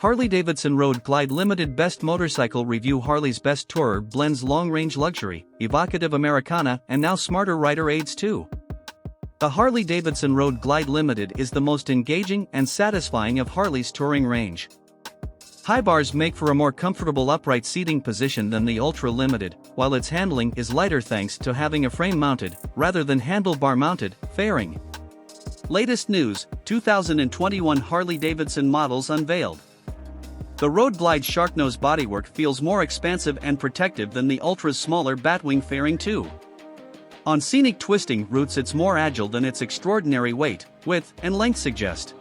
Harley-Davidson Road Glide Limited Best Motorcycle Review. Harley's best tourer blends long-range luxury, evocative Americana, and now smarter rider aids too. The Harley-Davidson Road Glide Limited is the most engaging and satisfying of Harley's touring range. High bars make for a more comfortable upright seating position than the Ultra Limited, while its handling is lighter thanks to having a frame-mounted, rather than handlebar-mounted, fairing. Latest news: 2021 Harley-Davidson models unveiled. The Road Glide Sharknose bodywork feels more expansive and protective than the Ultra's smaller Batwing fairing too. On scenic twisting routes it's more agile than its extraordinary weight, width, and length suggest.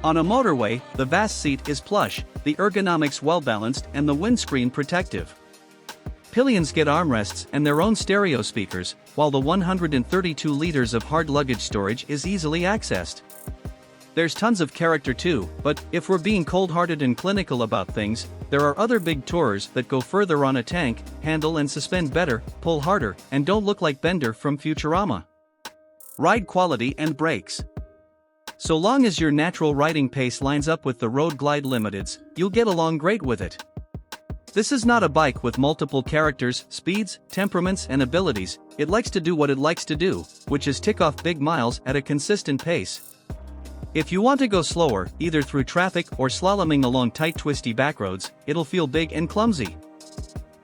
On a motorway, the vast seat is plush, the ergonomics well-balanced and the windscreen protective. Pillions get armrests and their own stereo speakers, while the 132 liters of hard luggage storage is easily accessed. There's tons of character too, but if we're being cold-hearted and clinical about things, there are other big tourers that go further on a tank, handle and suspend better, pull harder, and don't look like Bender from Futurama. Ride quality and brakes. So long as your natural riding pace lines up with the Road Glide Limited's, you'll get along great with it. This is not a bike with multiple characters, speeds, temperaments and abilities. It likes to do what it likes to do, which is tick off big miles at a consistent pace. If you want to go slower, either through traffic or slaloming along tight twisty backroads, it'll feel big and clumsy.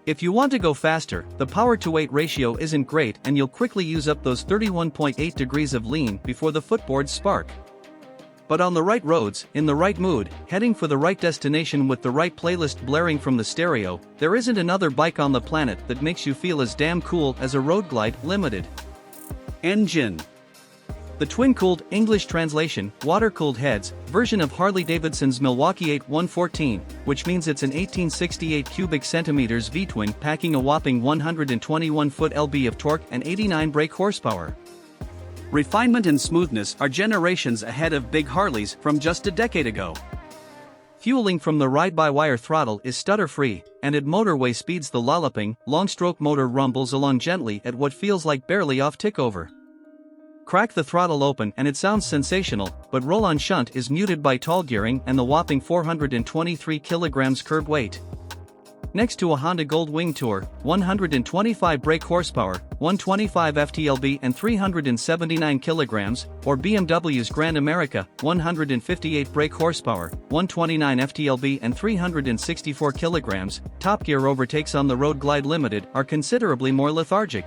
If you want to go faster, the power-to-weight ratio isn't great and you'll quickly use up those 31.8 degrees of lean before the footboards spark. But on the right roads, in the right mood, heading for the right destination with the right playlist blaring from the stereo, there isn't another bike on the planet that makes you feel as damn cool as a Road Glide Limited. Engine. The twin-cooled, English translation, water-cooled heads, version of Harley-Davidson's Milwaukee 8114, which means it's an 1868 cubic centimeters V-twin packing a whopping 121 foot-lb of torque and 89 brake horsepower. Refinement and smoothness are generations ahead of big Harleys from just a decade ago. Fueling from the ride-by-wire throttle is stutter-free, and at motorway speeds the lolloping, long-stroke motor rumbles along gently at what feels like barely off tickover. Crack the throttle open and it sounds sensational, but roll-on shunt is muted by tall gearing and the whopping 423 kg curb weight. Next to a Honda Gold Wing Tour, 125 brake horsepower, 125 ft-lb and 379 kg, or BMW's Grand America, 158 brake horsepower, 129 ft-lb and 364 kg, Top Gear overtakes on the Road Glide Limited are considerably more lethargic.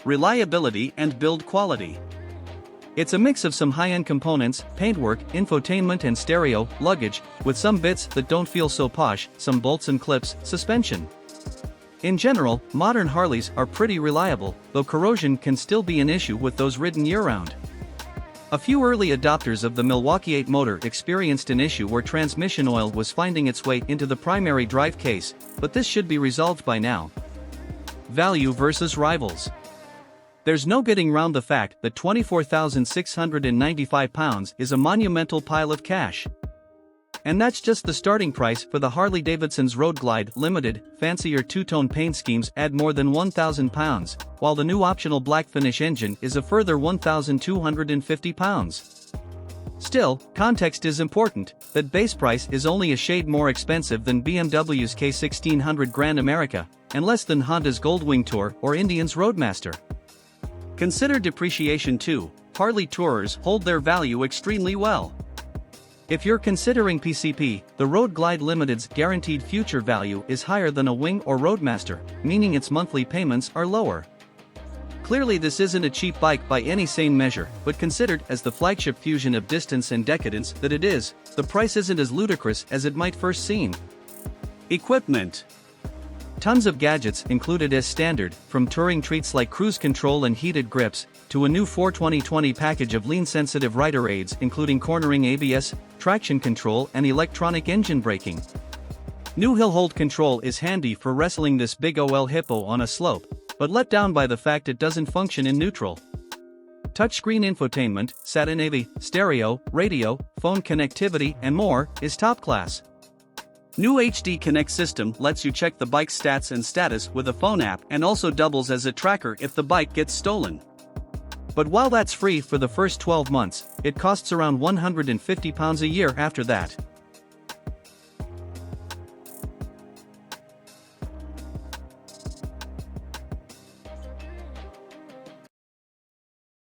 Reliability and build quality. It's a mix of some high-end components, paintwork, infotainment and stereo, luggage, with some bits that don't feel so posh, some bolts and clips, suspension. In general, modern Harleys are pretty reliable, though corrosion can still be an issue with those ridden year-round. A few early adopters of the Milwaukee 8 motor experienced an issue where transmission oil was finding its way into the primary drive case, but this should be resolved by now. Value versus rivals. There's no getting round the fact that £24,695 is a monumental pile of cash. And that's just the starting price for the Harley-Davidson's Road Glide Limited. Fancier two-tone paint schemes add more than £1,000, while the new optional black finish engine is a further £1,250. Still, context is important. That base price is only a shade more expensive than BMW's K1600 Grand America, and less than Honda's Goldwing Tour or Indian's Roadmaster. Consider depreciation too. Harley tourers hold their value extremely well. If you're considering PCP, the Road Glide Limited's guaranteed future value is higher than a Wing or Roadmaster, meaning its monthly payments are lower. Clearly this isn't a cheap bike by any sane measure, but considered as the flagship fusion of distance and decadence that it is, the price isn't as ludicrous as it might first seem. Equipment. Tons of gadgets included as standard, from touring treats like cruise control and heated grips, to a new 420/20 package of lean-sensitive rider aids including cornering ABS, traction control and electronic engine braking. New hill hold control is handy for wrestling this big OL hippo on a slope, but let down by the fact it doesn't function in neutral. Touchscreen infotainment, sat-nav, stereo, radio, phone connectivity and more is top class. New HD Connect system lets you check the bike's stats and status with a phone app and also doubles as a tracker if the bike gets stolen. But while that's free for the first 12 months, it costs around £150 a year after that.